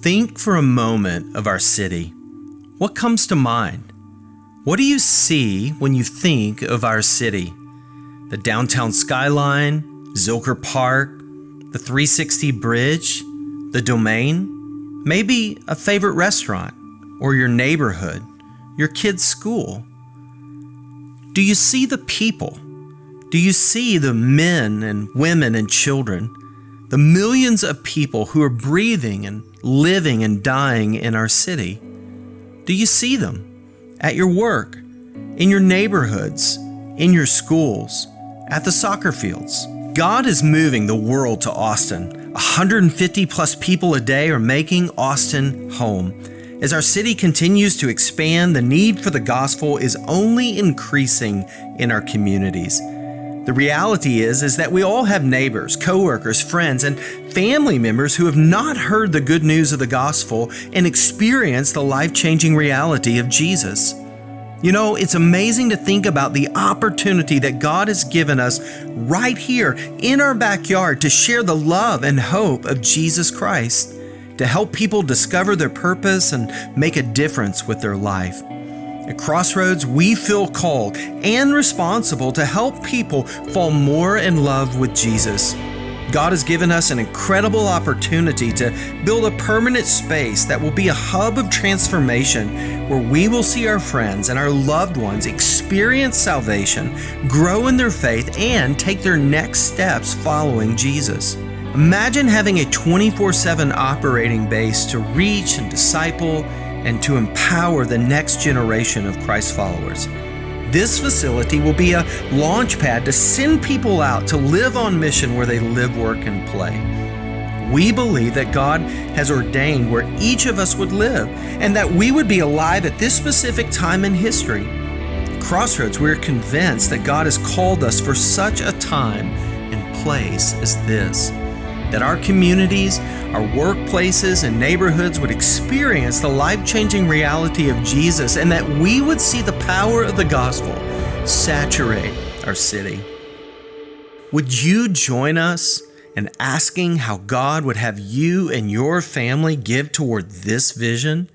Think for a moment of our city. What comes to mind? What do you see when you think of our city? The downtown skyline, Zilker Park, the 360 Bridge, the Domain, maybe a favorite restaurant, or your neighborhood, your kid's school. Do you see the people? Do you see the men and women and children, the millions of people who are breathing and living and dying in our city? Do you see them at your work, in your neighborhoods, in your schools, at the soccer fields? God is moving the world to Austin. 150 plus people a day are making Austin home. As our city continues to expand, the need for the gospel is only increasing in our communities. The reality is that we all have neighbors, coworkers, friends, and family members who have not heard the good news of the gospel and experienced the life-changing reality of Jesus. You know, it's amazing to think about the opportunity that God has given us right here in our backyard to share the love and hope of Jesus Christ, to help people discover their purpose and make a difference with their life. At Crossroads, we feel called and responsible to help people fall more in love with Jesus. God has given us an incredible opportunity to build a permanent space that will be a hub of transformation where we will see our friends and our loved ones experience salvation, grow in their faith, and take their next steps following Jesus. Imagine having a 24/7 operating base to reach and disciple and to empower the next generation of Christ followers. This facility will be a launch pad to send people out to live on mission where they live, work, and play. We believe that God has ordained where each of us would live and that we would be alive at this specific time in history. At Crossroads, we're convinced that God has called us for such a time and place as this, that our communities, our workplaces, and neighborhoods would experience the life-changing reality of Jesus and that we would see the power of the gospel saturate our city. Would you join us in asking how God would have you and your family give toward this vision?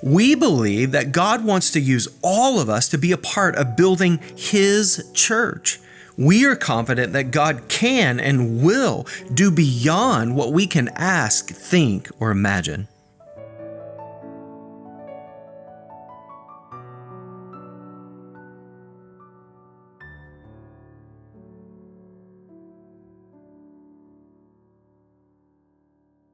We believe that God wants to use all of us to be a part of building His church. We are confident that God can and will do beyond what we can ask, think, or imagine.